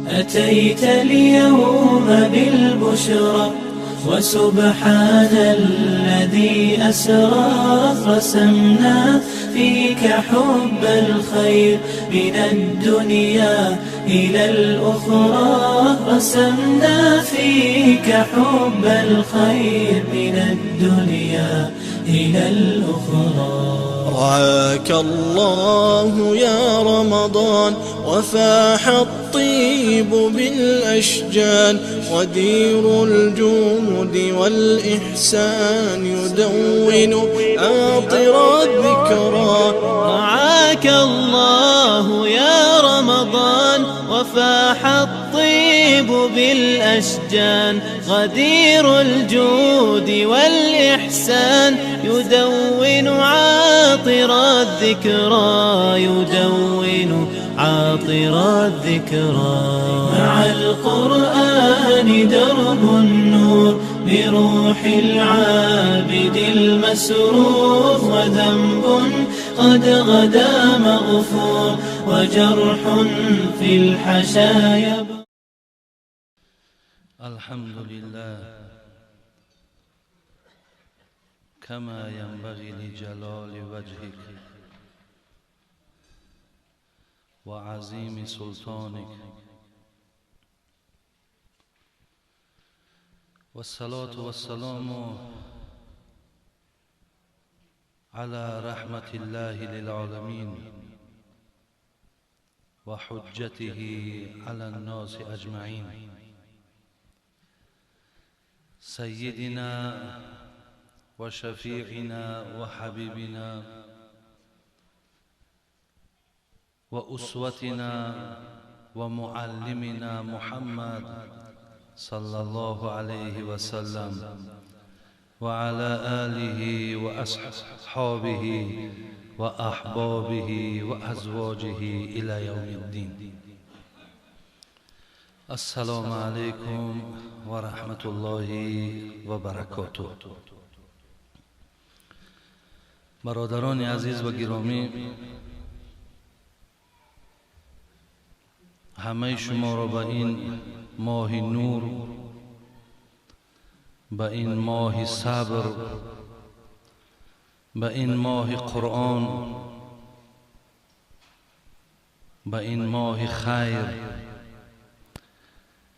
أتيت اليوم بالبشرى وسبحان الذي أسرى رسمنا فيك حب الخير من الدنيا إلى الأخرى رسمنا فيك حب الخير من الدنيا إلى الأخرى. رعاك الله يا رمضان وفاح الطيب بالأشجان ودير الجود والإحسان يدون عاطر الذكرى. رعاك الله يا رمضان وفاح الطيب بالأشجان غدير الجود والإحسان يدون عاطر الذكرى يدون عاطر الذكرى. مع القرآن درب النور بروح العابد المسرور وذنب قد غدا مغفور وجرح في الحشايا. الحمد لله كما ينبغي لجلال وجهك وعظيم سلطانك، والصلاة والسلام على رحمة الله للعالمين وحجته على الناس أجمعين، سيدنا وشفيعنا وحبيبنا وأسوتنا ومعلمنا محمد صلى الله عليه وسلم وعلى آله وأصحابه وأحبابه وأزواجه إلى يوم الدين. السلام عليكم ورحمة الله وبركاته. برادران عزیز و گرامی، همه شما را به این ماه نور، به این ماه صبر، به این ماه قرآن، به این ماه خیر،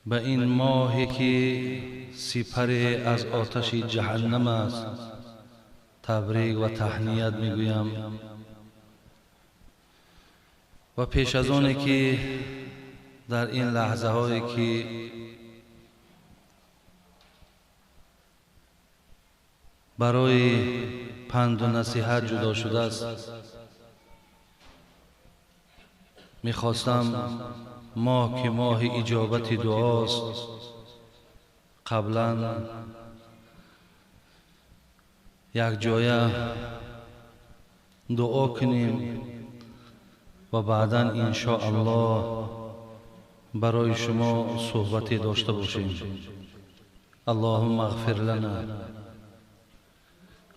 به این ماهی که سپر از آتش جهنم است تبریک و تهنیت میگویم. و پیش از آنی که در این لحظه هایی که برای پند و نصیحت جدا شده است، میخواستم ماه که ماه اجابت دعاست قبلا یک جایه دعا کنیم و بعدا ان شاء الله برای شما صحبتی داشته باشیم. اللهم اغفر لنا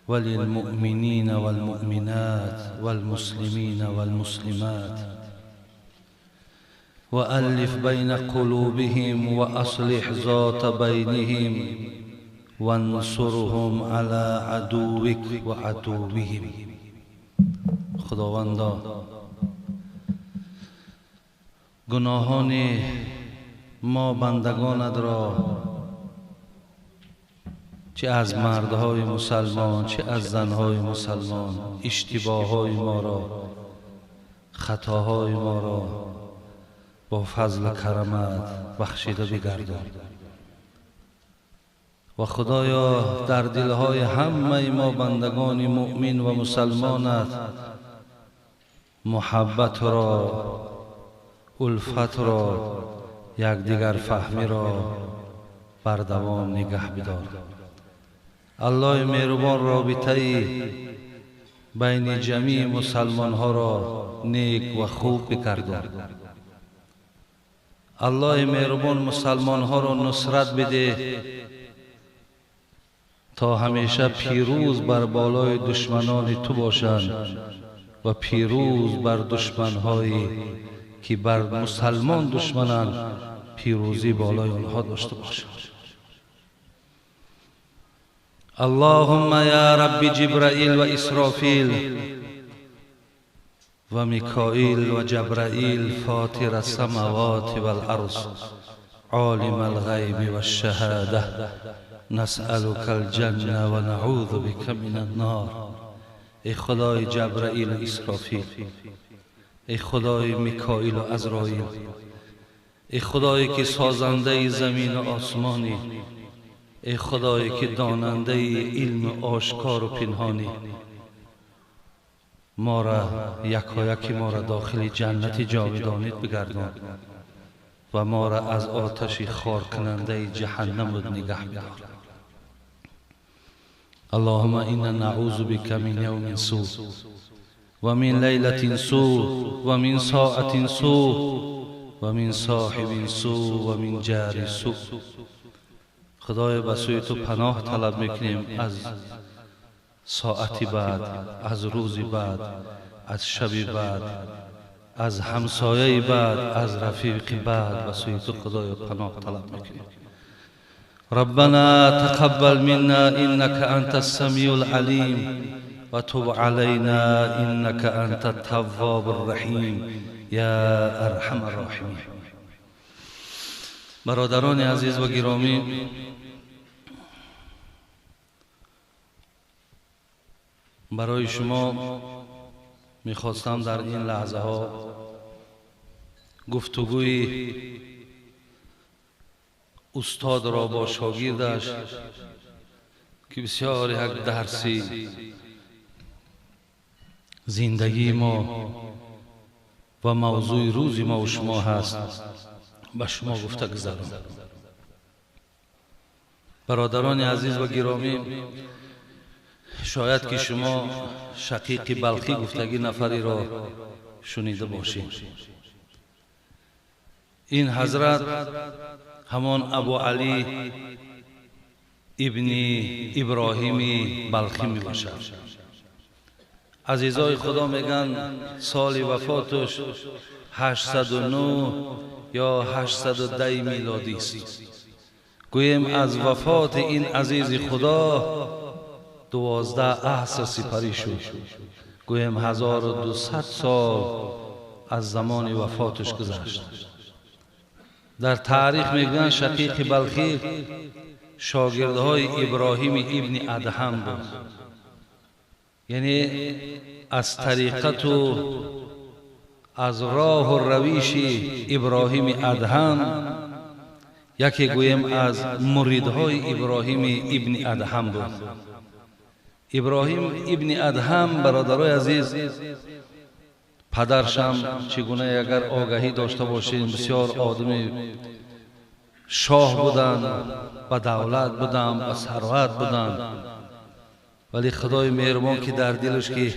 وللمؤمنین والمؤمنات والمسلمین والمسلمات وألف بين قلوبهم وأصلح ذات بينهم وانصرهم على عدوك وعدوهم. خداوندا گناهان ما بندگانت را، چه از مردهای مسلمان چه از زنهای مسلمان، اشتباههای ما را، خطاهای ما را با فضل کرمت بخشیده بگردان. و خدایا در دلهای همه ما بندگان مؤمن و مسلمانت محبت را، الفت را، یکدیگر فهمی را بر دوام نگه بدار. الله مهربان رابطه بین جمیع مسلمان ها را نیک و خوب بگردان. الله مهربان مسلمان ها را نصرت بده تا همیشه پیروز بر بالای دشمنان تو باشند و پیروز بر دشمنهایی که بر مسلمان دشمنند پیروزی بالای آنها داشته باشد. اللهم یا رب جبرائیل و اسرافیل و میکائیل و جبرائیل فاطر السماوات والارض عالم الغیب والشهاده نسألك الجنه و نعوذ بك من النار. ای خدای جبرائیل و اسرافیل، ای خدای میکائیل و عزرائیل، ای خدایی که سازنده زمین و آسمانی، ای خدایی که داننده علم آشکار و پنهانی، ما را یکایک ما را داخل جنت جاودانیت بگردان و ما را از آتش خار کننده جهنم نگه بدار. اللهم انا نعوذ بك من یوم سوء و من لیلة سوء و من ساعة سوء و من صاحب سوء و من جار سوء. خدای به سوی تو پناه طلب میکنیم از ساعتی بعد، از روزی بعد، از شبی بعد، از همسایه بعد، از رفیق بعد. به سوی تو خدای پناه طلب میکنیم. ربنا تقبل منا انك انت السميع العليم و تب علينا انك انت التواب الرحیم یا ارحم الراحمین. برادران عزیز و گرامی، برای شما میخواستم در این لحظه ها گفتگوی استاد را با شاگردش که بسیار یک درسی زندگی ما و موضوع روز ما و شما هست به شما گفته گذارم. برادران عزیز و گرامی، شاید که شما شقیق بلخی گفتگی نفری را شنیده باشید. این حضرت همان ابو علی ابن ابراهیم بلخی می باشد. عزیزای خدا میگن سال وفاتش 809 یا 810 میلادی است. گویم از وفات این عزیز خدا 12 عصر سپری شد. گویم 1200 سال از زمان وفاتش گذشت. در تاریخ میگن شقیق بلخی شاگردهای ابراهیم ابن ادهم بود. یعنی از طریقت و از راه و رویش ابراهیم ادهم یکی گویم از مریدهای ابراهیم ابن ادهم بود. ابراهیم ابن ادهم برادرای عزیز، پدرشم چگونه اگر آگاهی داشته باشین بسیار آدم شاه بودن، با دولت بودن، با ثروت بودن، ولی خدای مهربان که در دلش که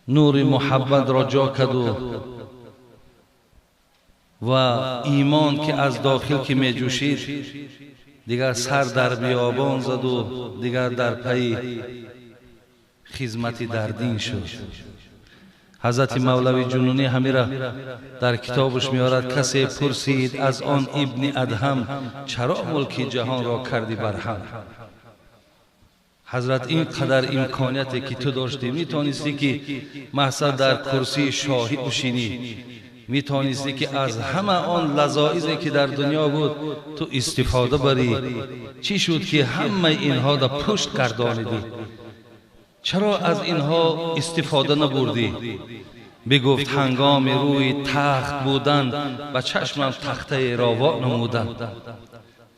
نور محبت را جا کرد و ایمان که از داخل که می جوشید، دیگر سر در بیابان زد و دیگر در پی خدمت در دین شد. حضرت مولوی جنونی همیره در کتابش میارد کسی پرسید از آن ابن ادهم چرا ملک جهان را کردی برهم؟ حضرت این قدر امکانیتی که تو داشتی، میتونستی که محض در کرسی شاهی بشینی، میتونستی که از همه آن لذایزی که در دنیا بود تو استفاده بری. چی شد که همه اینها در پشت گردانیدی؟ چرا از اینها استفاده نبردی؟ بگفت هنگام روی تخت بودن و چشمم تخته را وا نمودن،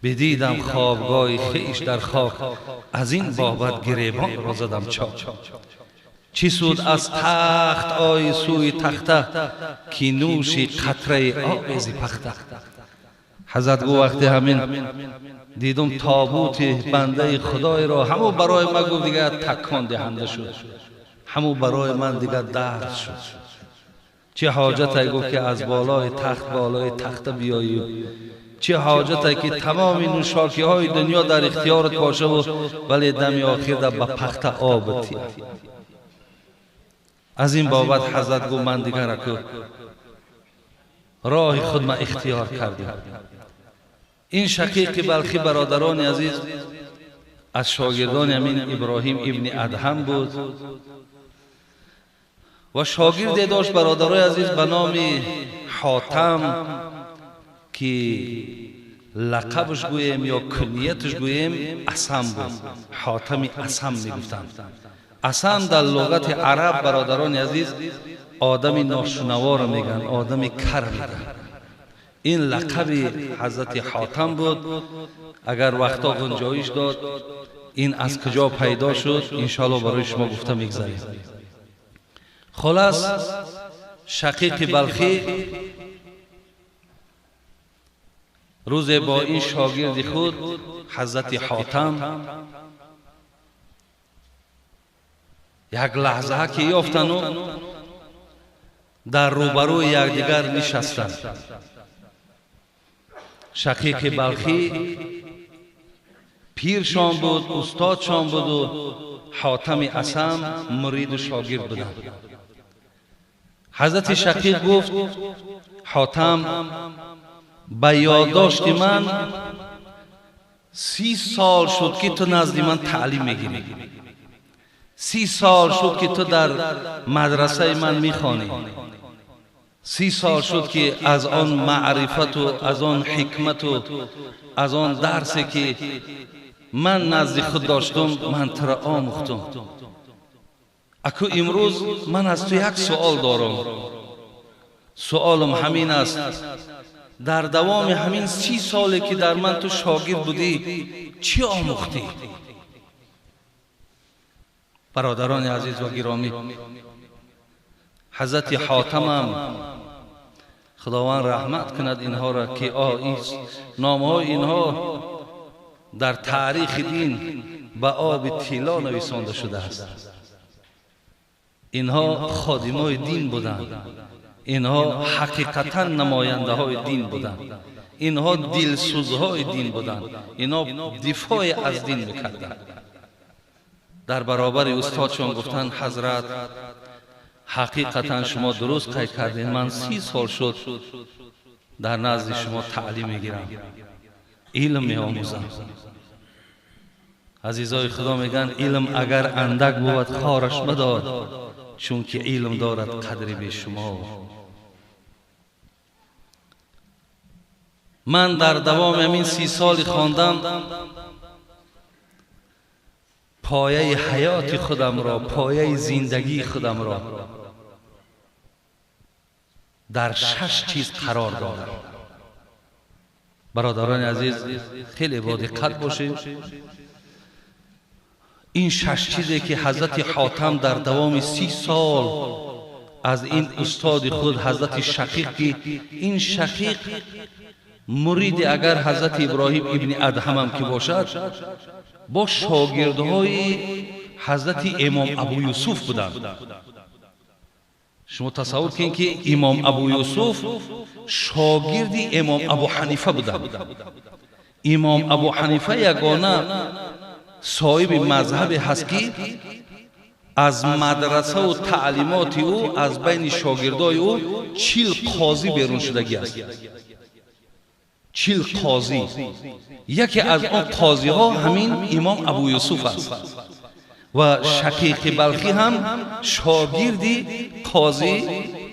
بدیدم خوابگاه خیش در خاک، از این بابت گریبان را زدم چاک. چی سود از تخت آی سوی تخته، کی نوشی قطره آبزی پخته. حضرت گو وقتی همین دیدم تابوت بنده خدای را، همو برای من گفت دیگر تکان دهنده شد، همو برای من دیگر درد شد. چه حاجت ای گفت که از بالای تخت بیایی؟ چه حاجت ای که تمام نوشاکی های دنیا در اختیارت باشه ولی دم آخر در به پخت آب تی؟ از این بابت حضرت گفت من دیگر اکو راه خود ما اختیار کردیم. این شقیق بلخی برادران عزیز از شاگردان امین ابراهیم ابن ادهم بود و شاگردی داشت برادرای عزیز به نام حاتم که لقبش گویم یا کنیتش گویم اسم بود. حاتم اسم میگفتند. اسم در لغت عرب برادران عزیز آدم ناشنوا را میگن، آدم کر میگن. این لقب حضرت حاتم بود. اگر وقتا گنجایش داد این از کجا پیدا شد انشاءالله برای شما گفته میگذاریم. خلاص شقیق بلخی روز با این شاگرد خود حضرت حاتم یک لحظه که یافتند در روبروی یکدیگر نشستند. شقیق بلخی پیرشان بود، استادشان بود و حاتم اسم مرید و شاگرد بودند. حضرت شقیق گفت حاتم به یادداشت من 30 سال شد که تو نزد من تعلیم میگیری، 30 سال شد که تو در مدرسه من میخوانی، 30 سال شد که از آن معرفت و از آن حکمت و از آن درسی که من نزد خود داشتم من تو را آموختم. اکو امروز من از تو یک سوال دارم. سوالم همین است، در دوام همین 30 سالی که در من تو شاگرد بودی چی آموختی؟ برادران عزیز و گرامی، حضرت حاتمم خداوند رحمت کند اینها را که این نامهای اینها در تاریخ دین به آب طلا نویسانده شده است. اینها خادمای دین بودند، اینها حقیقتا نماینده های دین بودند، اینها دلسوزهای دین بودند، اینها دفاع از دین میکردند. در برابر استادشان گفتند حضرت حقیقتا شما درست قید کردین، من 30 سال شد در نزد شما تعلیم میگیرم، علم میآموزم. عزیزای خدا میگن علم اگر اندک بود خارش مدار، چون که علم دارد قدری به شما. من در دوام همین 30 سال خواندم پایه حیات خودم را، پایه زندگی خودم را در 6 چیز قرار دادم. برادران عزیز خیلی با دقت باشید. این 6 چیزی که حضرت حاتم در دوام 30 سال از این استاد خود حضرت شقیق، که این شقیق مرید اگر حضرت ابراهیم ابن ادهم هم که باشد با شاگردهای حضرت امام ابو یوسف بودند. شما تصور کنید که امام ابو یوسف شاگرد امام ابو حنیفه بودند. امام ابو حنیفه یگانه صاحب مذهب هست که از مدرسه و تعلیمات او از بین شاگردای او 40 قاضی بیرون شدگی است. 40 قاضی. یکی از آن قاضی ها همین امام ابو یوسف است و شقیق بلخی هم شاگردی قاضی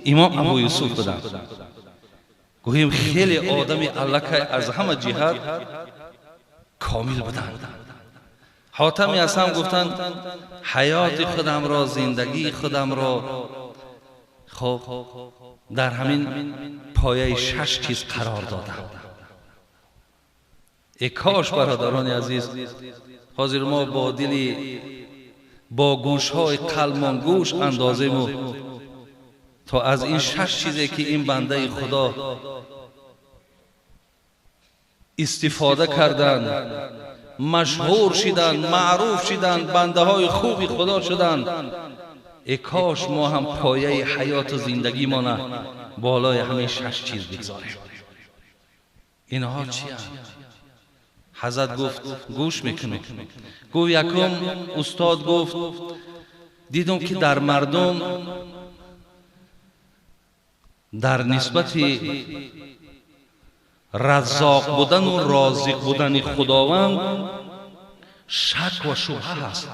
امام ابو یوسف بودند. گوییم خیلی آدم الکه از همه جهت کامل بودند. حاتم اسم گفتند حیات خودم را، زندگی خودم را خب در همین پایه 6 چیز قرار دادم. ای کاش برادران عزیز حاضر ما با دلی با گوش‌های قلمان گوش اندازیم تا از این 6 چیزی که این بنده خدا استفاده کردند، مشهور شدند، معروف شدند، بنده های خوبی خدا شدند. ای کاش ما هم پایه حیات و زندگی ما نه بالای همین 6 چیز بگذاریم. اینها چی هست؟ حضرت گفت گوش میکنم. گفت یکم استاد گفت دیدم که در مردم در نسبت رزاق بودن و رازق بودن خداوند شک و شبهه است.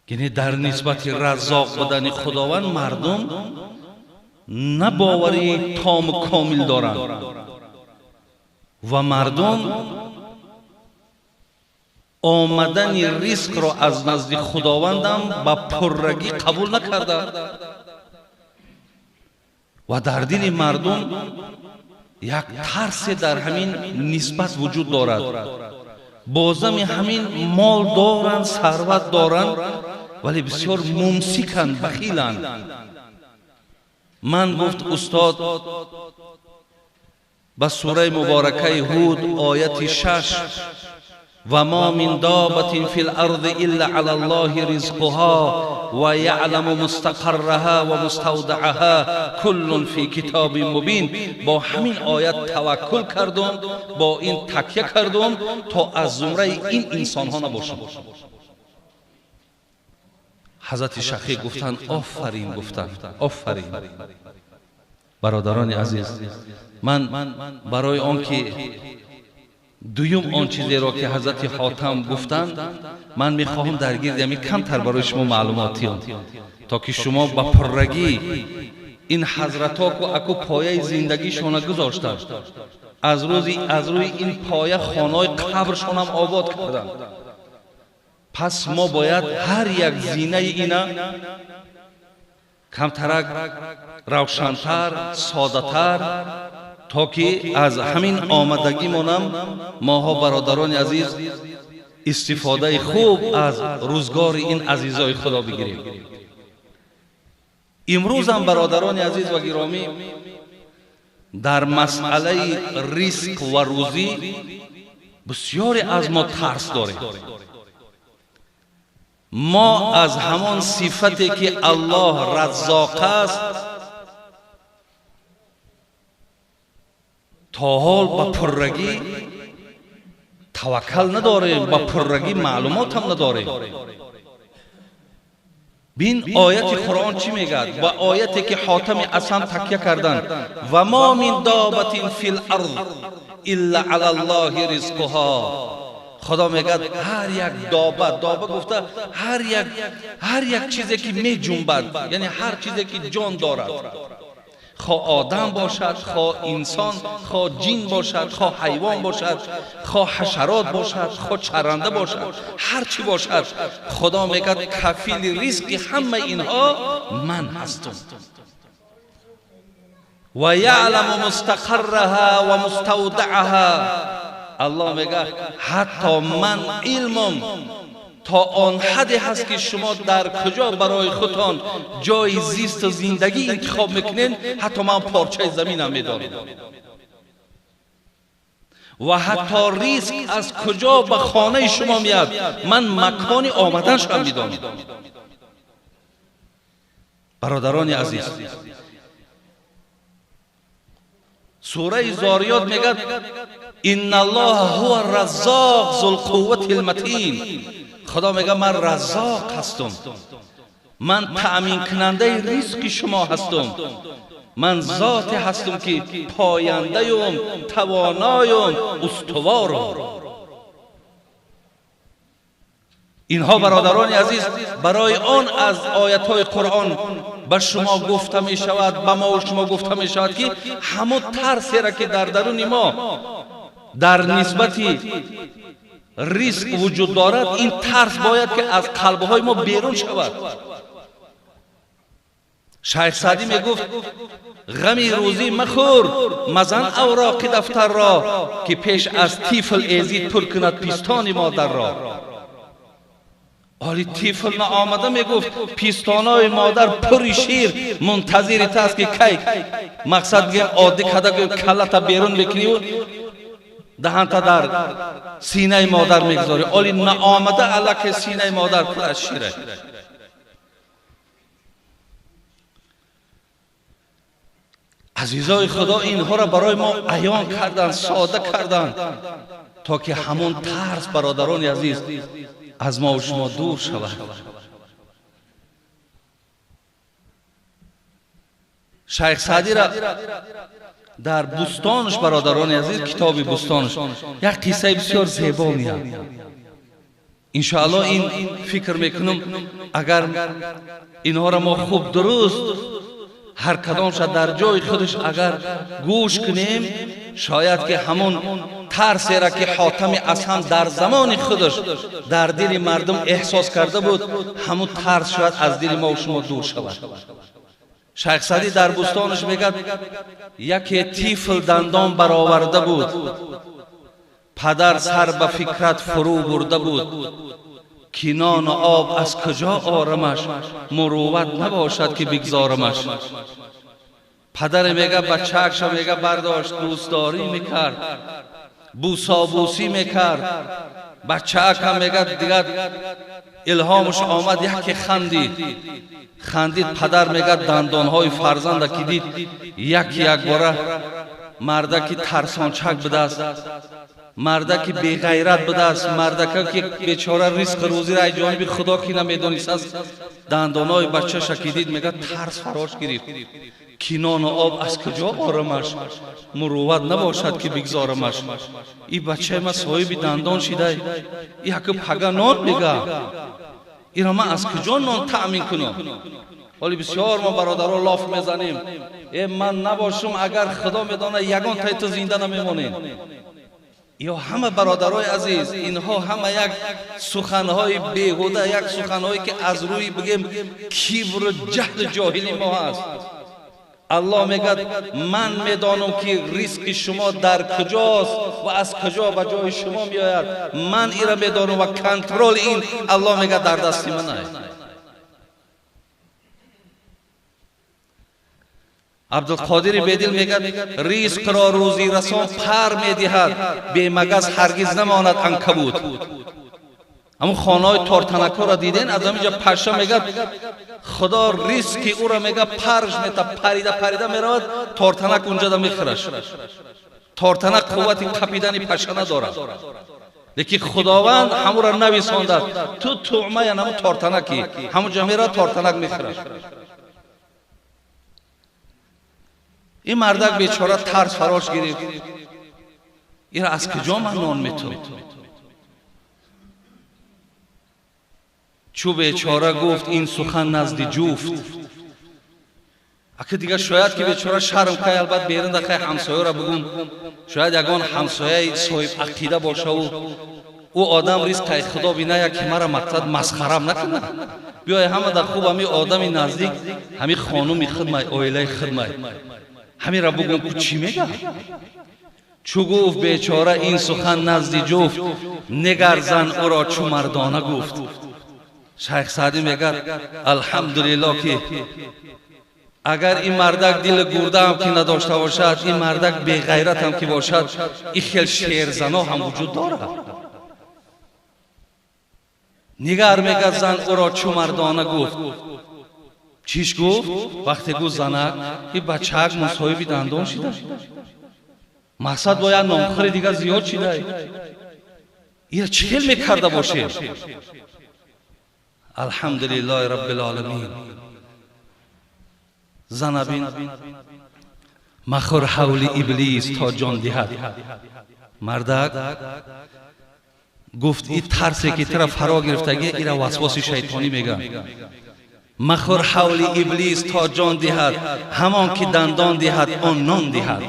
یعنی در نسبت رزاق بودن خداوند مردم نه باوری تام و کامل دارند و مردم آمدن رزق را از نزد خداوندم با پررگی قبول نکرده و در دل مردم یک ترس در همین نسبت وجود دارد. بازم همین مال دارند، ثروت دارند، ولی بسیار ممسکند، بخیلند. من گفت استاد با سوره مبارکه هود آیت 6 و ما من دابة فی الارض الا علی الله رزقها و یعلم مستقرها و مستودعها کل فی کتاب مبین. با همین آیت توکل کردم، با این تکیه کردم تا از زمره این انسان ها نباشم. حضرت شیخ گفتند آفرین، گفتند آفرین. برادران عزیز، من برای آنکه دویم آن چیزی را که حضرت حاتم گفتند من میخواهم درگیر یعنی کمتر برای شما معلوماتی تا که شما با پررگی این حضرت ها که اکو پایه زندگیشون گذاشتند، از روی این پایه خانه قبرشون هم آباد کردند. پس ما باید هر یک زینه اینا کمترک روشنتر، ساده‌تر، تا که از همین آمدگی مونم ماها برادران عزیز استفاده خوب از روزگار این عزیزای خدا بگیریم. امروز هم برادران عزیز و گرامی در مسئله رزق و روزی بسیاری از ما ترس داریم. ما از همان صفتی که الله رزاق است تا حال با پررگی توکل نداریم، با پررگی معلومات هم نداریم. بین آیت قرآن چی میگه؟ با آیتی که حاتم اصم تکیه کردن و ما من دابة فی الارض الا علی الله رزقها. خدا میگه هر یک دابه گفته هر یک چیزی که می جنبد، یعنی هر چیزی که جان دارد، خواه آدم باشد، خواه انسان، خواه جن باشد، خواه حیوان باشد، خواه حشرات باشد، خواه چرنده باشد، هر چی باشد، خدا میگه کفیل رزق همه اینها من هستم. و یعلم مستقرها و مستودعها. الله میگه حتی من علمم تا آن حدی هست که شما در کجا برای خودتان جای زیست و زندگی انتخاب میکنین، حتی من پارچه زمینم میدانم و حتی رزق از کجا به خانه شما میاد من مکان آمدنش هم میدانم. برادران عزیز، سوره زاریات میگه ان الله هو الرزاق ذو القوة المتین. خدا میگه من رزاق هستم، من تأمین کننده رزق شما هستم، من ذات هستم که پاینده ام، توانایم، استوارم. اینها برادران عزیز برای آن از آیات قرآن به شما گفته می شود، به ما و شما گفته می شود که همون ترسی را که در درون ما در نسبت رزق وجود دارد، این ترس باید که از قلبهای ما بیرون شود. شیخ سعدی می گفت غمی روزی مخور مزن اوراق دفتر را که پیش از طفل ایزید پر کند پیستان مادر را. آلی طفل نه آمده می گفت پیستانای مادر پری شیر منتظر است که کی مقصد بگیم عادی کده کلتا بیرون بکنی و دهانتا در سینه مادر میگذاری. آلی نه آمده علاکه سینه مادر پر از شیره. عزیزای خدا اینها را برای ما عیان کردن، ساده کردن تا که همون ترس برادران عزیز از ما و شما دور شود. شیخ سعدی را در بستانش برادران عزیز، کتاب بستانش یک قصه بسیار زیبا میاد. انشاءالله این فکر میکنم اگر اینها را ما خوب درست هر کدامش در جای خودش اگر گوش کنیم، شاید که همون ترسی را که حاتم اصحم در زمان خودش در دل مردم احساس کرده بود، همون ترس شاید از دل ما و شما دور شود. شیخ سعدی در بستانش میگه یکی طفل دندان برآورده بود، پدر سر به فکرت فرو برده بود، کنان آب از کجا آرمش، مروت نباشد که بگذارمش. پدر میگه بچه‌اش میگه برداشت دوستداری میکرد، بوسابوسی میکرد. بچه‌اش هم میگه دیگه الهامش آمد یکی خندید. پدر میگه دندانهای فرزند که دید یک باره مردکی ترسانچک بده است، مردکی بی غیرت بده است، مردکی که بیچاره رزق روزی را جانب خدا کی نمیدونست است. دندانهای بچه شکیدید میگه ترس فراش گرفت، کنان آب از کجا آرمش، مروت نباشد که بگذارمش. این بچه ما صاحب دندان شده، یک پگه نان میگه، این ما از کجا نان تأمین کنم؟ ولی بسیار ما برادران لاف میزنیم، من نباشم اگر خدا میدانه یگان تای تو زنده نمیمونیم. یا همه برادرای عزیز، اینها همه یک سخنهای بیهوده، یک سخنهایی که از روی بگیم کبر و جهل جاهلی ما هست. الله میگه من میدانم که رزق شما در کجاست و از کجا به جای شما میآید، من این را میدانم و کنترل این الله میگه در دست من است. عبدالقادر بیدل میگه رزق را روزی رسان پر میدهد، بی مگس هرگز نماند عنکبوت. اما خانه‌های تارتنک‌ها را دیدین؟ از همینجا پشه میگه خدا رزق او را میگه پرش میته، پریده میرود، تارتنک اونجا دا میخورش. تارتنک قوت قپیدن پشه ندارد، لیکن خداوند همون را نویساند تو طعمه یا نمو تارتنکی، همونجا میرود تارتنک میخورش. این مردک بیچاره ترس فراش گرفت، این را از کجا من نان میتونم؟ چو بیچاره گفت این سخن نزد جفت. اگه دیگه شاید که بیچاره شرم که البته بیرون دخه همسایه را بگم، شاید یگان همسایه صاحب عقیده باشه و او آدم رزق خدا بینه که مرا مقصد مسخرم نکنه. بیای همه در خوب همی آدم نزدیک، همی خانومی خدمت، اویله خدمت، همی را بگم که چی میگه؟ چو گفت بیچاره این سخن نزد جفت، نگر زن او را چو مردانه گفت. شیخ سعدی میگه الحمدلله که اگر این مردک دل گرده هم که نداشته باشد، این مردک بی غیرت هم که باشد، این خیل شیرزنا هم وجود دارد. نگر میگه زن او را چو مردانه گفت. چیش گفت؟ وقتی گفت زنک این بچه‌ک مصاحب دندان شده، مقصد باید نامخوری دیگه زیاد شده، این چه میکرده باشه؟ الحمدلله رب العالمین. زنبین مخور حول ابلیس تا جان دهد. مردک گفت این ترسی که طرف فرا گرفتگی این را وسواس شیطانی میگن. مخور حول ابلیس تا جان دهد، همان که دندان دهد آن نان دهد.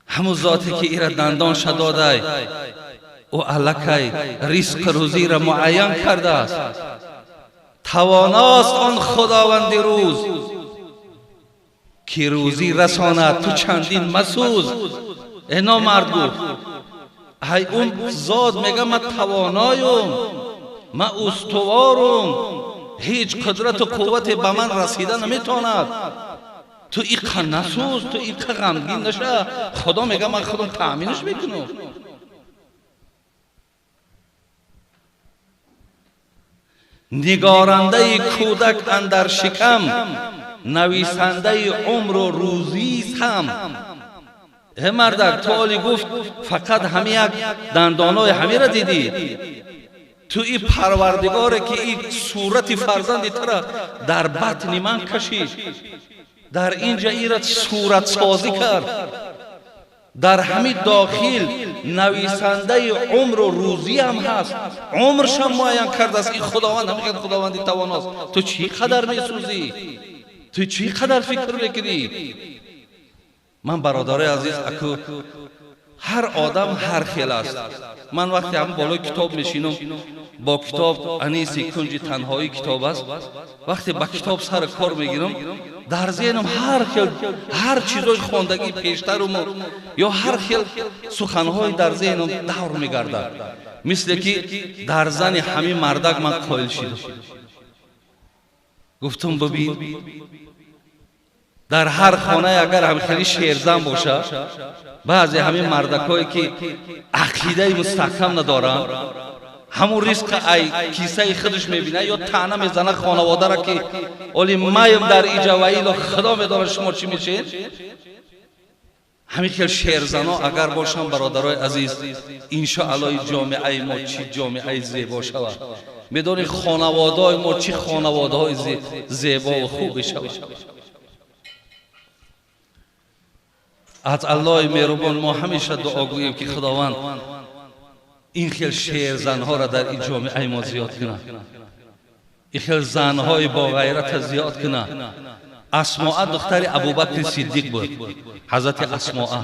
همون ذاتی که این را دندان شداده او الکی رزق روزی را معین کرده است. تواناست آن خداوند روز که روزی رساند، تو چندین مسوز. اینا مرد گفت های اون ذات میگه من توانایم، من استوارم، هیچ قدرت و قوت به من رسیده نمیتواند. تو این نسوز، تو این غمگین نشه. خدا میگه من خودم تأمینش میکنم. نگارنده کودک اندر شکم، نویسنده عمر و روزی هم. مردک تو عالی گفت فقط همی یک دندانای همی را دیدی، تو این پروردگاره که این صورت فرزند ترا در بطن من کشید، در اینجا ایراد صورت سازی کرد. در همین داخل نویسنده عمر و روزی هم هست، عمرش هم معین کرده است. این خداوند همین خداوندی تواناست. تو چی قدر میسوزی؟ تو چی قدر فکر میکنی؟ من برادرای عزیز، اکو هر آدم هر خیل است. من وقتی هم بالای کتاب میشینم با کتاب، انیسی کنج تنهایی کتاب است، وقتی با کتاب سر کار میگیرم در ذهنم هر چیزای خواندگی پیشتر یا هر خیل سخنهای در ذهنم دور میگردد. مثل که در زن همین مردک من قائل شدم. گفتم ببین در هر خانه اگر همخیلی شیرزن باشه، بعضی همین مردکایی که عقیده مستحکم ندارن، همون ریسک ای کیسه خودش میبینه یا طعنه میزنه خانواده را که اولی مایم در ایجوایی و خدا میدونه شما چی میشین. همین خیلی شیرزنا اگر باشن برادرای عزیز، انشاءالله جامعه ما چی جامعه زیبا شود. میدونی خانواده ما چی خانواده زیبا و خوب شود. از الله مهربان ما همیشه دعا گوییم که خداوند این خیل شیر زنها را در این جامعه ما زیاد کنه، این خیل زنهای با غیرت زیاد کنه. اسماء دختر ابوبکر صدیق بود، حضرت اسماء.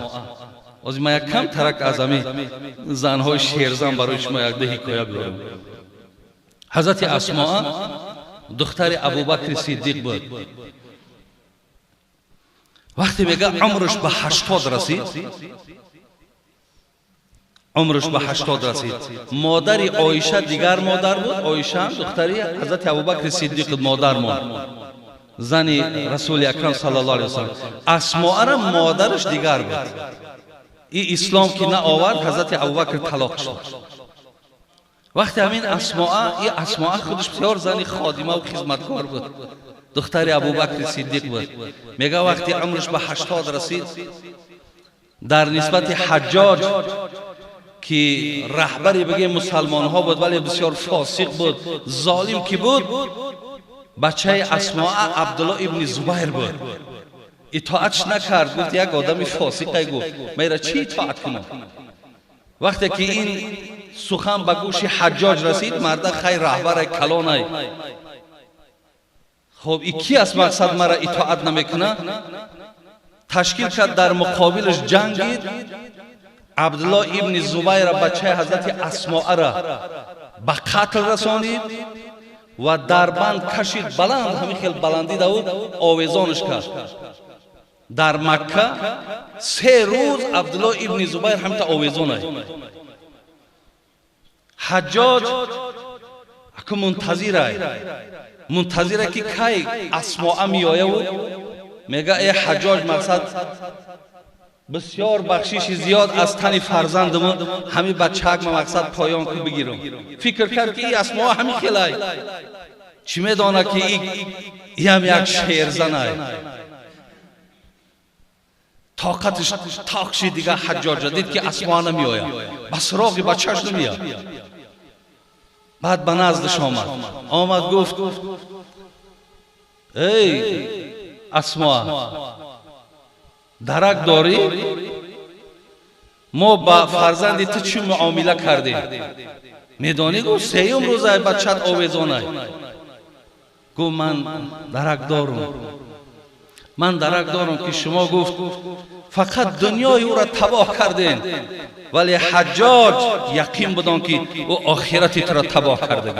از ما یک کم ترک از همین زنهای شیرزن برای شما یک ده حکایه بیارم. حضرت اسماء دختر ابوبکر صدیق بود. وقتی میگه عمرش به 80 رسید، عمرش به 80 رسید، مادر عایشه دیگر مادر بود. عایشه دختری حضرت ابوبکر صدیق مادر ماند، زن رسول اکرم صلی الله علیه و سلم. اسماء را مادرش دیگر بود. این اسلام که نه آورد، حضرت ابوبکر طلاق شد. وقتی همین اسماء خودش بسیار زن خادمه و خدمتکار بود، دختر ابوبکر صدیق بود. میگه وقتی عمرش به 80 رسید، در نسبت حجاج که رهبری بگه مسلمان ها بود ولی بسیار فاسق بود، ظالم کی بود، بچه اسماء عبدالله ابن زبیر بود. اطاعتش نکرد، گفت یک آدم فاسقه، گفت میره چی اطاعت کنم. وقتی که این سخن به گوش حجاج رسید، مرد خیر رهبر کلانه، خب این کی است مقصد مرا اطاعت نمیکنه؟ تشکیل کرد در مقابلش جنگید. عبدالله ابن زبیر بچه حضرت اسماء را به قتل رسانید و در بند کشید. بلند، همین خیلی بلندی داود، آویزانش کرد. در مکه 3 روز عبدالله ابن زبیر همین تا آویزانه. حجاج اکو منتظره که کی اسماء می آیه و میگه ای حجاج، مقصد بسیار بخشش زیاد از تن فرزندم، همین بچه‌ک ما مقصد پایان کو بگیرم. فکر کرد که این اسماء همین خیلی چی میدانه که این هم یک شیرزنه. طاقتش تاخش دیگه حجاج دید که اسماء نمی آیه، بس راقی بچهش نمی آیه. بعد به نزدش آمد گفت ای اسماء، درک داری؟ ما با فرزند تو چی معامله کردیم؟ میدانی؟ گفت 3 روزه بچت آویزانه. گفت من درک دارم که شما گفت فقط دنیای او را تباه کردین، ولی حجاج یقین بدان که او آخرتی تو را تباه کرده.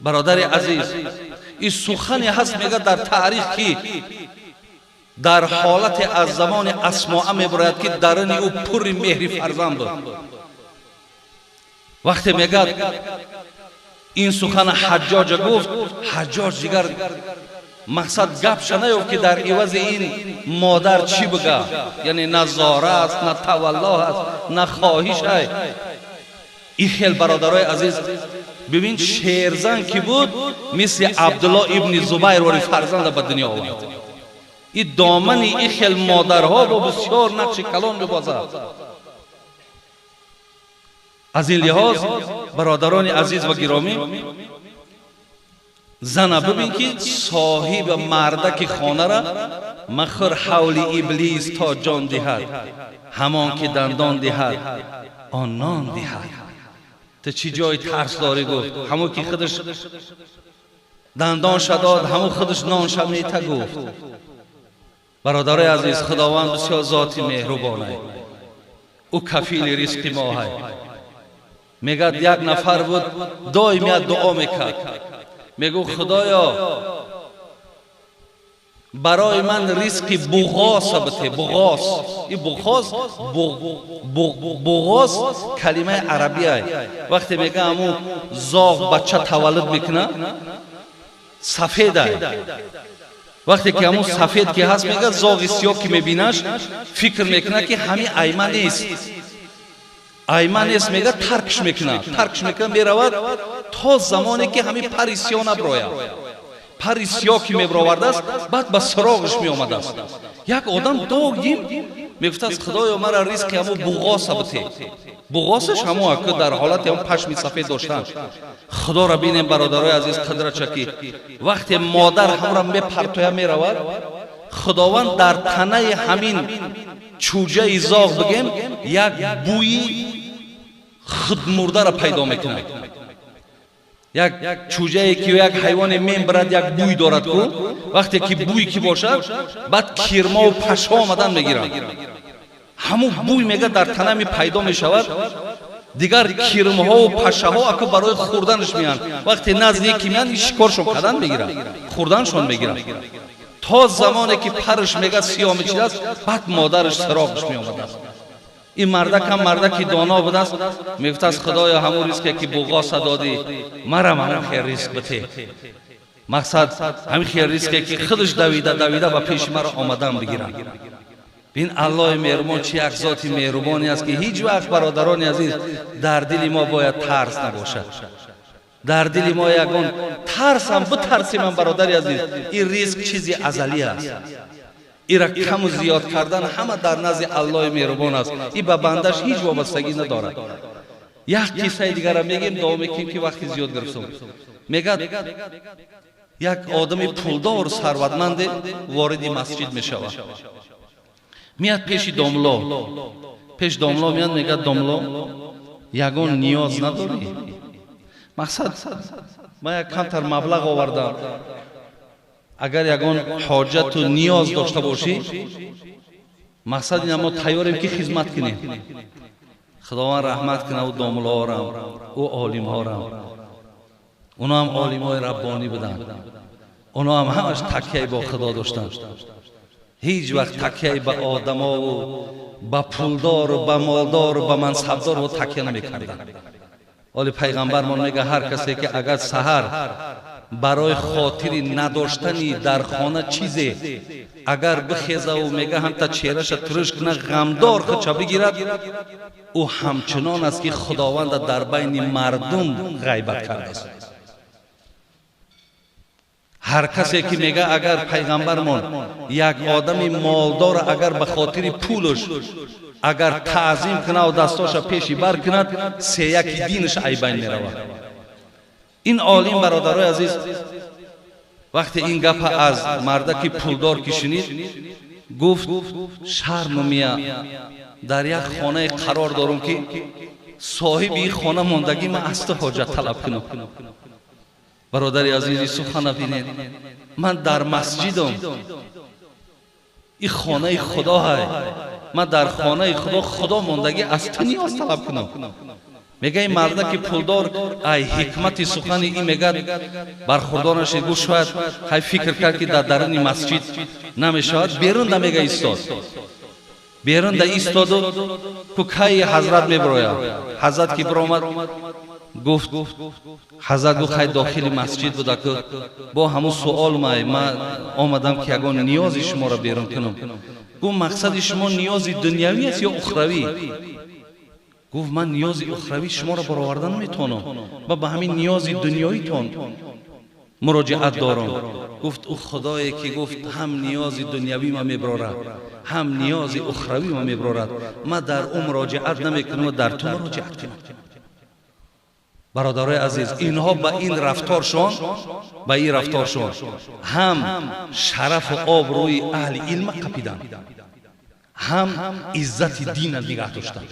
برادر عزیز، این سخنی هست میگه در تاریخ که در حالت از زمان اسماء میبراید که درون او پر مهر فرزند بود. وقتی میگه این سخن حجاج گفت، حجاج دیگر مقصد گپش نیفت که در عوض این مادر چی بگه، یعنی نه زاره است، نه تولا است، نه خواهش است. این خیل برادرای عزیز، ببین شیرزن کی بود، مثل عبدالله ابن زبیر وری فرزند به دنیا آورد. این دامن این خیل مادرها با بسیار نقش کلان میبازد. از این لحاظ برادران عزیز و گرامی، زن ببین که صاحب مردک خانه را مخر حول ابلیس تا جان دهد، همان که دندان دهد آن نان دهد. تو چی جای ترس داری گفت؟ همون که خودش دندان شداد همون خودش نان شمیته گفت. برادر عزیز، خداوند بسیار ذاتی مهربانه، او کفیل رزق ما ہے. میگه یک نفر بود دائم دعا میکرد، میگو خدایا برای من رزق بغاس بده. بغاس، این بغاس کلمه عربیه. وقتی میگه همون زاغ بچه تولد میکنه سفیده، وقتی که همون سفید که هست میگه زاغ سیاه که میبینش فکر میکنه که همین ایمن نیست، ایمن نیست، میگه ترکش میکنه میرود تا زمانی که همین پر سیاه نبراید. پر سیاه که میبراورده است بعد به سراغش میآمده است. یک آدم داغیم میگفت از خدایا مرا رزق همون بغاس بده. بغاسش همون که در حالت همون پشم سفید داشتن. خدا را بینیم برادرای عزیز قدرت چکی، وقتی مادر هم را میپرتوید میرود، خداوند در تنه همین چوجه زاغ بگیم یک بوی خود مرده را پیدا میکنه. یک چوجه که یک حیوان میبرد یک بوی دارد کو، وقتی که بوی کی باشد بعد کیرما و پشه آمدن میگیرن، همون بوی میگه در تنه می پیدا میشود. دیگر کیرمها و پشه ها اکو برای خوردنش میان، وقتی نزدیک میان شکارشون کردن میگیرن، خوردنشون میگیرن تا زمانی که پرش میگه سیاه میشده است بعد مادرش سراغش میآمده است. این مردک هم مردکی دانا بوده است، میگفت از خدایا همون رزقی که بغاس دادی مرا خیر رزق بده. مقصد همین خیر رزقی که خودش دویده و پیش مرا آمدن بگیرن. این الله مهربان چه یک ذات مهربانی است که هیچ وقت برادران عزیز در دل ما باید ترس نباشد. در دل ما یگان ترس هم بترسیم من برادر عزیز، این رزق چیزی ازلی است. این را کم و زیاد کردن همه در نزد الله مهربان است. این به بندش هیچ وابستگی ندارد. یک قصه دیگر را میگیم دوام میکنیم که وقتی زیاد گرفتم. میگه یک آدم پولدار ثروتمند وارد مسجد میشود، میاد پیش داملا میاد میگه داملا یگان نیاز نداری؟ مقصد من یک کمتر مبلغ آوردم، اگر یگان حاجت و نیاز داشته باشی مقصد این ما تیاریم که خدمت کنیم. خداوند رحمت کنه او داملا ها را او عالم ها را، اونا هم عالم های ربانی بدن، اونا هم همش تکیه با خدا داشتن، هیچ وقت تکیه به آدم ها و به پولدار و به مالدار و به منصبدار و تکیه نمی کردن. ولی پیغمبر من میگه هر کسی که اگر سحر برای خاطر نداشتنی در خانه چیزی اگر بخیزه و میگه هم تا چهرش ترش کنه غمدار خچه بگیرد، او همچنان است که خداوند در بین مردم غیبت کرده است. هر کسی که میگه اگر پیغمبرمون یک آدم مالدار اگر به خاطر پولش اگر تعظیم کنه و دستاش پیشی بر کند سه یکی دینش ای بین میرود. این عالم برادرای عزیز وقتی این گپ از مردک پولدار که شنید گفت شرم میاد در یک خانه قرار دارم که صاحب این خانه ماندگی من است حاجت طلب کنم. برادر عزیزی سخن بینید، من در مسجدم، این خانه خدا ہے، من در خانه خدا ماندگی است نیاز طلب کنم. میگه این مرد که پولدار ای حکمت سخن این میگه برخوردارش گوش شاید های فکر کرد که در درون مسجد نمیشود، بیرون ده میگه ایستاد، بیرون ده ایستاد و کوکای حضرت میبراید. حضرت که برآمد گفت حضرت گفت خیلی داخل مسجد بوده که با همون سوال من آمدم که یگان نیاز شما را بیرون کنم. گفت مقصد شما نیاز دنیوی است یا اخروی؟ گفت من نیاز اخروی شما را برآوردن نمیتونم، من به همین نیاز دنیایی تون مراجعت دارم. گفت او خدایی که گفت هم نیاز دنیوی ما میبرارد هم نیاز اخروی ما میبرارد، من در اون مراجعت نمیکنم و در تو مراجعت کنم. برادرای عزیز، اینها با این رفتارشون هم شرف و آبروی اهل علم قپیدن، هم عزت دین نگه داشتن.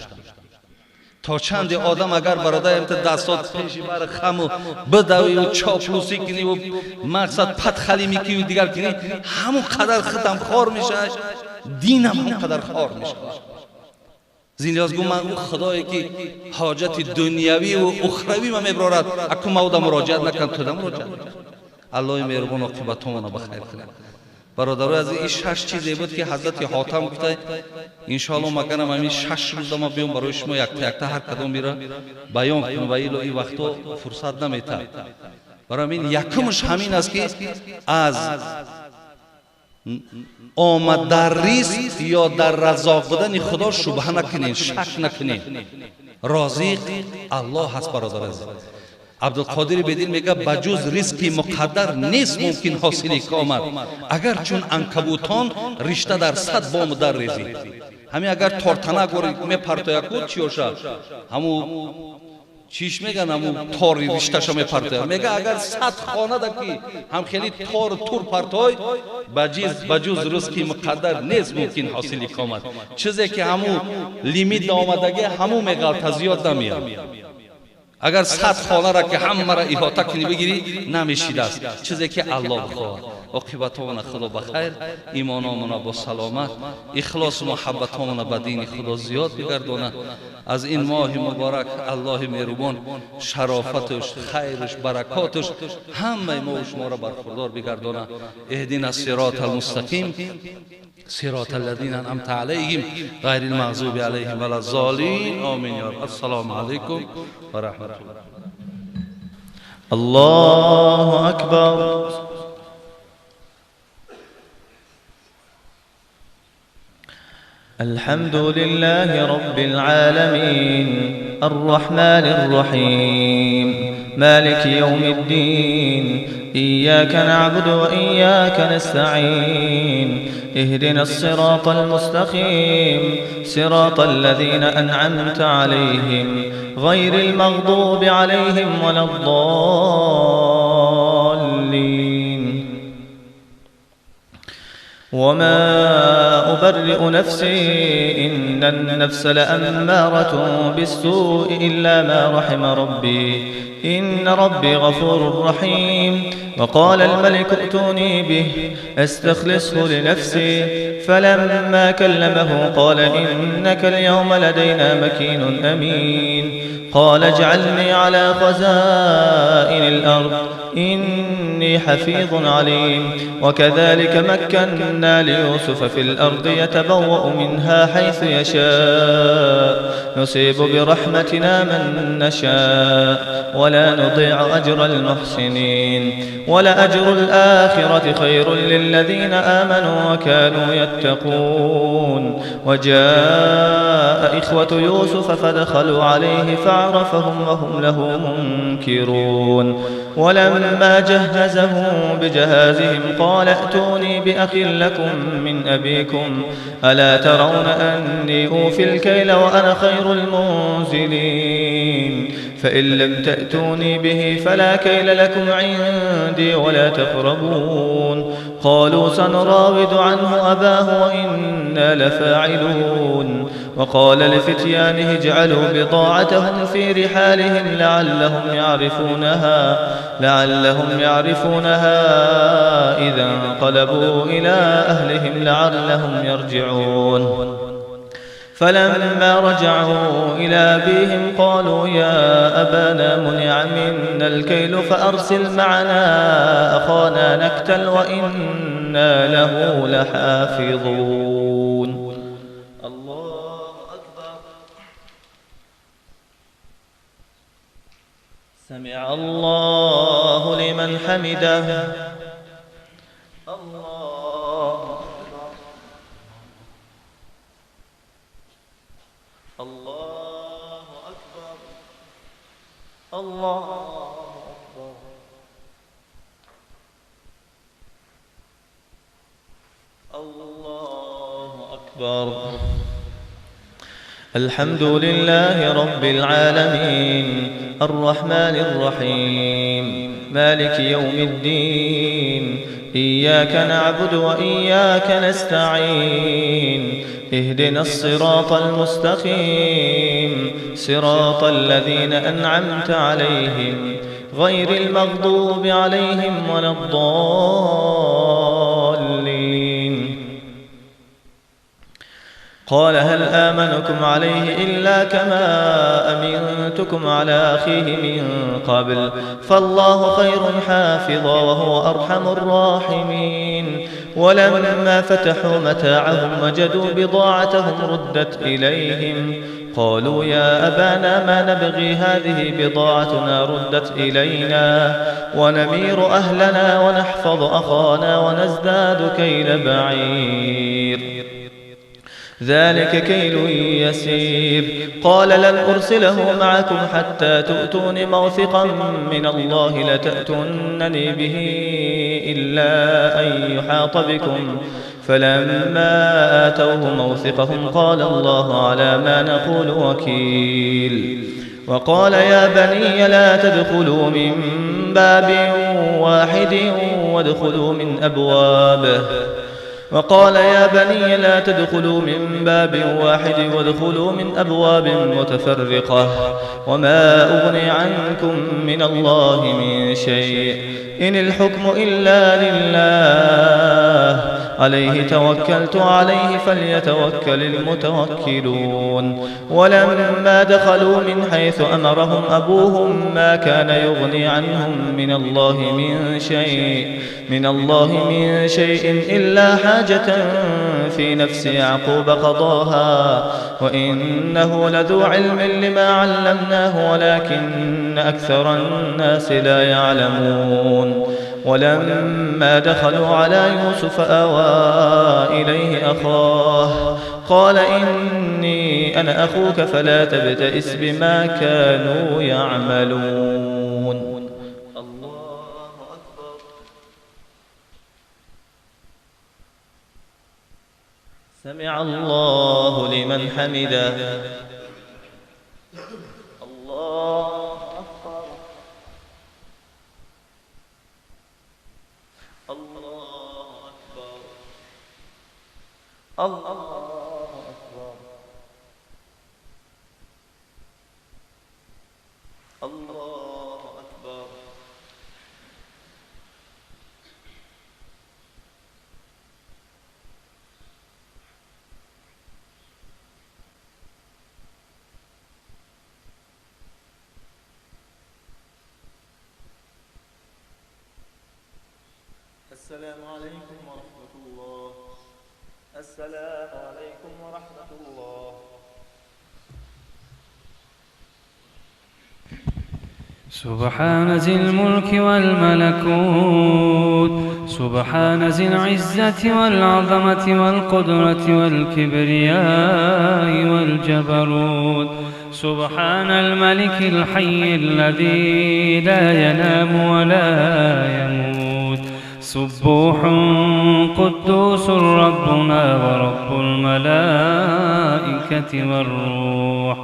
تا چند آدم اگر برادر امت دستات پیشی بر خم بدوی و چاپلوسی کنی و مقصد پدخلی میکنی و دیگر کنی، همون قدر ختم خار میشه، دین همون قدر خار میشه. زین گو من خدایی که حاجت دنیوی و اخروی ما میبرارد، اکو مودا مراجعت نکن تو دم مراجعت نکن. الله مهربان عاقبتمون رو بخیر کنه. برادران از این 6 چیزی بود که حضرت حاتم گفته ان شاء الله مگرم همین 6 روز ما بیام برای شما یک تا هر کدوم میره بیان کنم و این وقتا فرصت نمیته. برای این یکمش همین است که از آمد در رزق یا در رزاق بودن خدا شبهه نکنین، شک نکنین. رازق الله هست برادر عزیز. عبدالقادر بدین میگه بجز رزق مقدر نیست ممکن حاصل کامل، اگر چون عنکبوتان رشته در 100 بام در ریزی. همین اگر تارتنه گوری میپرتایا کود چی ہوشه، همون چیش میگن همون تار رشتهشو میپرتایا. میگه اگر 100 خانه دکی هم خیلی تار تور پرتای بجز رزق مقدر نیست ممکن حاصل کامل. چیزی که همون لیمیت آمدگی همون میگه زیاد نمیاد. اگر 100 خانه را که همه را احاطه کنی بگیری نمیشید است. چیزی که الله بخواد. عاقبتمون خدا بخیر، ایمانمون با سلامت، اخلاص و محبتمون به دین خدا زیاد بگردونه. از این ماه مبارک الله مهربان شرافتش، خیرش، برکاتش همه ما و شما را برخوردار بگردونه. اهدنا الصراط المستقیم صراط الذين انعمت عليهم غير المغضوب عليهم ولا الضالين آمين يا رب. السلام عليكم ورحمة الله. الله أكبر. الحمد لله رب العالمين الرحمن الرحيم مالك يوم الدين إياك نعبد وإياك نستعين اهدنا الصراط المستقيم صراط الذين أنعمت عليهم غير المغضوب عليهم ولا الضالين. وما أبرئ نفسي إن النفس لأمارة بالسوء إلا ما رحم ربي إن ربي غفور رحيم. وقال الملك ائتوني به استخلصه لنفسي فلما كلمه قال إنك اليوم لدينا مكين أمين. قال اجعلني على خزائن الأرض إني حفيظ عليم. وكذلك مكنا ليوسف في الأرض يتبوأ منها حيث يشاء نصيب برحمتنا من نشاء ولا نضيع أجر المحسنين. ولأجر الآخرة خير للذين آمنوا وكانوا يتقون. وجاء إخوة يوسف فدخلوا عليه فعرفهم وهم له منكرون. ولما جهزهم بجهازهم قال ائتوني بأخ لكم من أبيكم ألا ترون أني أوفي الكيل وأنا خير المنزلين. فإن لم تأتوني به فلا كيل لكم عندي ولا تقربون. قالوا سنراود عنه أباه وإنا لفاعلون. وقال لفتيانه اجعلوا بضاعتهم في رحالهم لعلهم يعرفونها إذا انقلبوا إلى أهلهم لعلهم يرجعون. فلما رجعوا إلى أبيهم قالوا يا أبانا منع منا الكيل فأرسل معنا أخانا نكتل وإنا له لحافظون. الله أكبر. سمع الله لمن حمده. الله الله أكبر. الله أكبر. الله أكبر. الحمد لله رب العالمين الرحمن الرحيم مالك يوم الدين إياك نعبد وإياك نستعين اهدنا الصراط المستقيم صراط الذين أنعمت عليهم غير المغضوب عليهم ولا الضالين. قال هل آمنكم عليه إلا كما أمنتكم على أخيه من قبل فالله خير حافظا وهو أرحم الراحمين. ولما فتحوا متاعهم وجدوا بضاعتهم ردت إليهم قالوا يا أبانا ما نبغي هذه بضاعتنا ردت إلينا ونمير أهلنا ونحفظ أخانا ونزداد كيل بعير ذلك كيل يسير. قال لن أرسله معكم حتى تؤتون موثقا من الله لتأتونني به إلا أن يحاط بكم فلما آتوه موثقهم قال الله على ما نقول وكيل. وقال يا بني لا تدخلوا من باب واحد وادخلوا من أبوابه وقال يا بني لا تدخلوا من باب واحد وادخلوا من أبواب متفرقة وما أغني عنكم من الله من شيء إن الحكم إلا لله عليه توكلت عليه فليتوكل المتوكلون. ولما دخلوا من حيث أمرهم أبوهم ما كان يغني عنهم من الله من شيء إلا حاجة في نفس يعقوب قضاها وإنه لذو علم لما علمناه ولكن أكثر الناس لا يعلمون. ولما دخلوا على يوسف آوى إليه أخاه قال إني أنا أخوك فلا تبتئس بما كانوا يعملون. الله أكبر. سمع الله لمن حمده. الله أكبر. الله أكبر. الله أكبر. الله أكبر. السلام عليكم ورحمة الله. السلام عليكم ورحمة الله. سبحان ذي الملك والملكوت سبحان ذي العزة والعظمة والقدرة والكبرياء والجبروت سبحان الملك الحي الذي لا ينام ولا يموت سبوح قدوس ربنا ورب الملائكة والروح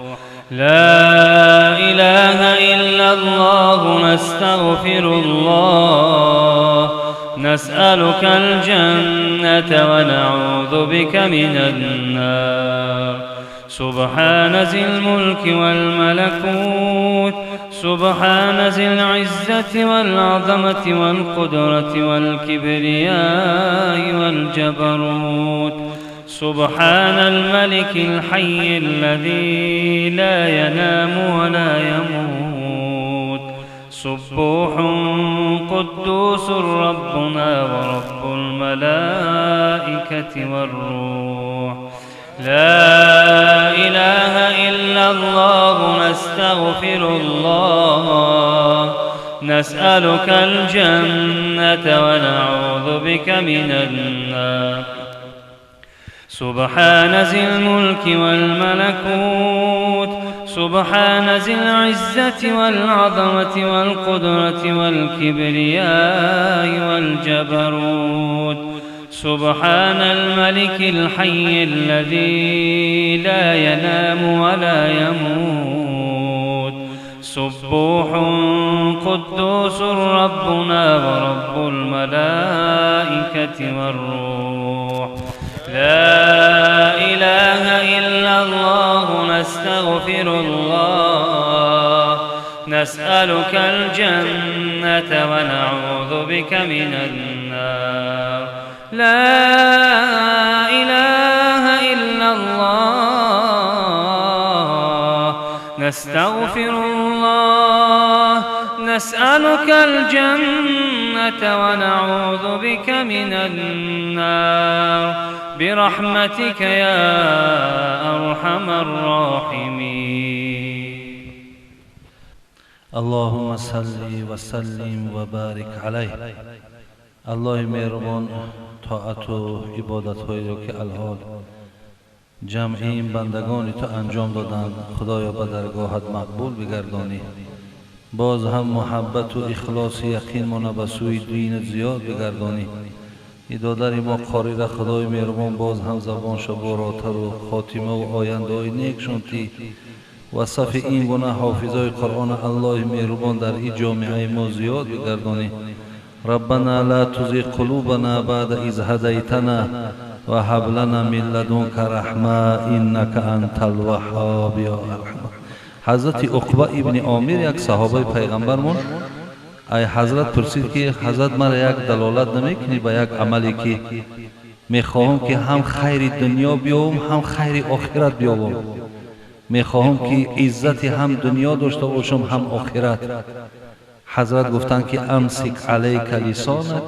لا إله إلا الله نستغفر الله نسألك الجنة ونعوذ بك من النار سبحان ذي الملك والملكوت سبحان ذي العزة والعظمة والقدرة والكبرياء والجبروت سبحان الملك الحي الذي لا ينام ولا يموت سبوح قدوس ربنا ورب الملائكة والروح لا إله إلا الله نستغفر الله نسألك الجنة ونعوذ بك من النار سبحان ذي الملك والملكوت سبحان ذي العزة والعظمة والقدرة والكبرياء والجبروت سبحان الملك الحي الذي لا ينام ولا يموت سبوح قدوس ربنا ورب الملائكة والروح لا إله إلا الله نستغفر الله نسألك الجنة ونعوذ بك من النار لا إله إلا الله نستغفر الله نسألك الجنة ونعوذ بك من النار برحمتك يا أرحم الراحمين. اللهم صل وسلم وبارك عليه. الله مهربان طاعت و عبادت هایی را که الحال جمع این بندگان تو انجام دادند خدایا به درگاهت مقبول بگردانی. باز هم محبت و اخلاص یقین ما به سوی دین زیاد بگردانی. ایدادر ما قاری را خدای مهربان باز هم زبانش براتر و خاتمه و آینده های نیکشون تی و صف این گونه حافظای قرآن الله مهربان در این جامعه ما زیاد بگردانی. ربنا لا تزغ قلوبنا بعد إذ هديتنا وهب لنا من لدنك رحمة إنك أنت الوهاب يا أرحم. حضرت عقبه ابن عامر یک صحابه پیغمبرمون ای حضرت پرسید که حضرت مرا یک دلالت نمیکنی به یک عملی که میخواهم که هم خیر دنیا بیابم هم خیر آخرت بیابم. میخواهم که عزت هم دنیا داشته باشم هم آخرت. حضرت گفتند که امسک علیک لسانک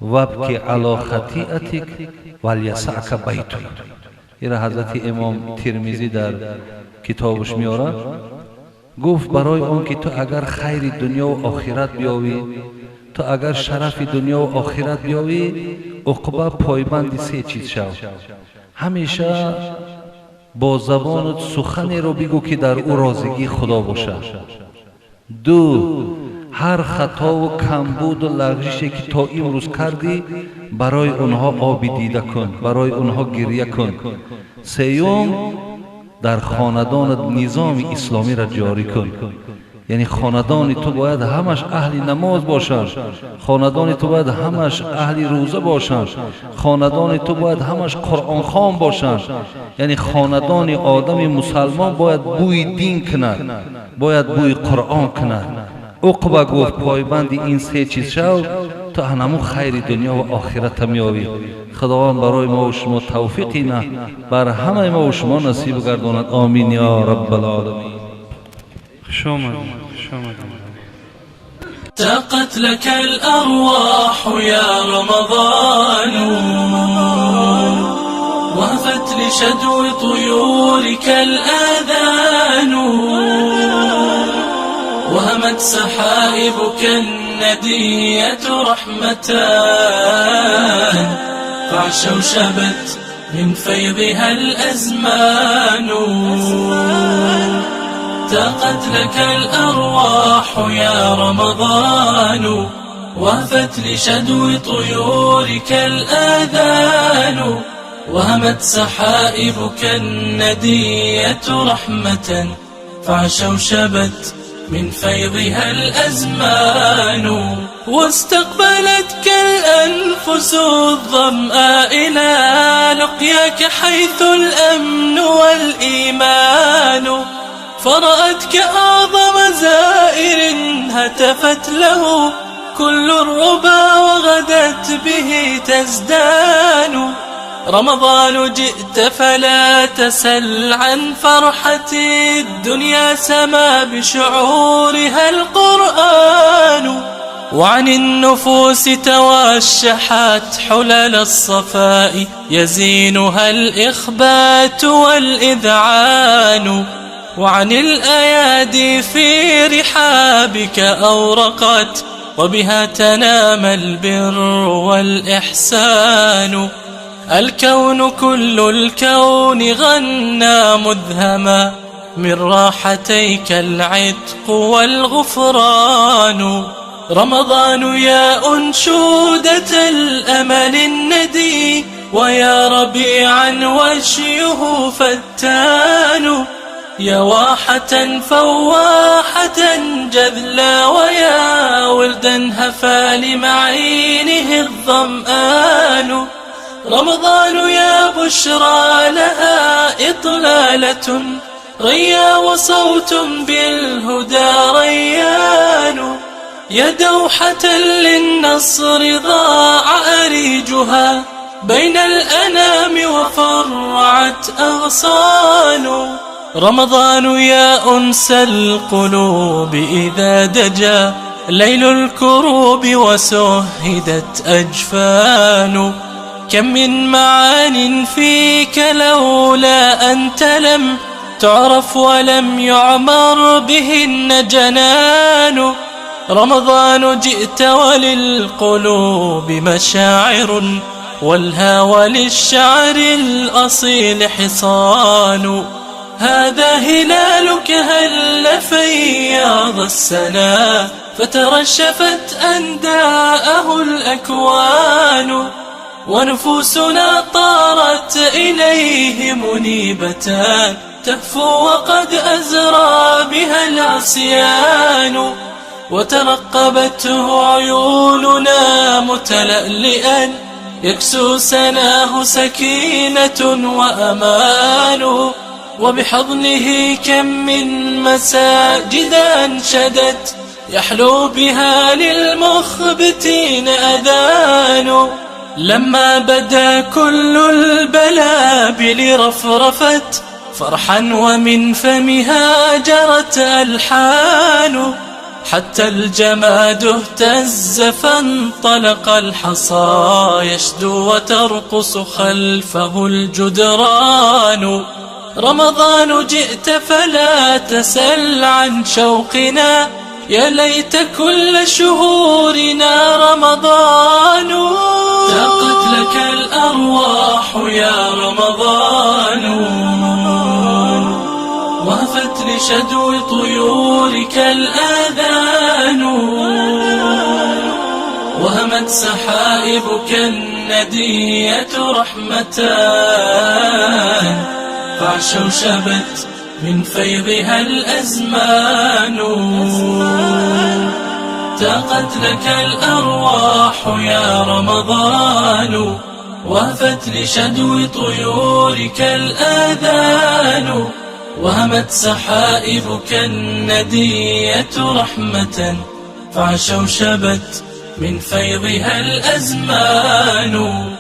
وابکی علی خطیئتک ولیسعک بیتک. این حضرت امام ترمذی در کتابش میاره. گفت برای اون که تو اگر خیر دنیا و آخرت بیابی، تو اگر شرف دنیا و آخرت بیابی، عقبه پایبند سه چیز شو. همیشه با زبانت سخنی رو بگو که در او راضی خدا باشه. دو، هر خطا و کمبود و لغزشی که تا امروز کردی برای اونها آب دیده کن، برای اونها گریه کن. سیوم، در خاندان نظام اسلامی را جاری کن. یعنی خاندان تو باید همش اهل نماز باشند، خاندان تو باید همش اهل روزه باشند، خاندان تو باید همش قرآن خوان باشند. یعنی خاندان آدم مسلمان باید بوی دین کند، باید بوی قرآن کند. عقبه گفت پایبند این سه چیز شو تا همون خیر دنیا و آخرت میابی. خداوند برای ما و شما توفیقی نه بر همه ما و شما نصیب گرداند. آمین یا رب العالمین. شما تاقت لك الأرواح يا رمضان وهفت لشدو طيورك الآذان وهمت سحائبك الندية رحمتان فعشوشبت من فيضها الأزمان. تاقت لك الأرواح يا رمضان وهفت لشدو طيورك الآذان وهمت سحائبك الندية رحمة فعشوشبت من فيضها الأزمان. واستقبلتك الأنفس الظمآ إلى لقياك حيث الأمن والإيمان فرأتك أعظم زائر هتفت له كل الربا وغدت به تزدان. رمضان جئت فلا تسل عن فرحة الدنيا سما بشعورها القرآن وعن النفوس توشحت حلل الصفاء يزينها الإخبات والإذعان وعن الأيادي في رحابك أورقت وبها تنام البر والإحسان. الكون كل الكون غنى مذهما من راحتيك العتق والغفران رمضان يا أنشودة الأمل الندي، ويا ربيعا وشيه فتان، يا واحة فواحة جذلا، ويا ولدا هفى لمعينه الظمآن. رمضان يا بشرى لها إطلالة، ريا وصوت بالهدى ريان، يا دوحة للنصر ضاع أريجها بين الأنام وفرعت أغصان. رمضان يا أنس القلوب إذا دجا ليل الكروب وسهدت أجفان، كم من معان فيك لولا أنت لم تعرف ولم يعمر بهن جنان. رمضان جئت وللقلوب مشاعر، والهوى للشعر الأصيل حصان. هذا هلالك هل فياض السنا، فترشفت أنداءه الأكوان، ونفوسنا طارت إليه منيبتان، تهفو وقد أزرى بها العصيان. وترقبته عيوننا متلألئا، يكسو سناه سكينة وأمان، وبحضنه كم من مساجد أنشدت، يحلو بها للمخبتين أذان. لما بدا كل البلابل رفرفت فرحا، ومن فمها جرت ألحان، حتى الجماد اهتز فانطلق الحصى يشدو، وترقص خلفه الجدران. رمضان جئت فلا تسل عن شوقنا، يا ليت كل شهورنا رمضان. تاقت لك الأرواح يا رمضان، وهفت لشدو طيورك الآذان، وهمت سحائبك الندية رحمتان، فعشوشبت من فيضها الأزمان. تاقت لك الأرواح يا رمضان، وهفت لشدو طيورك الآذان، وهمت سحائبك الندية رحمة، فعشوشبت من فيضها الأزمان.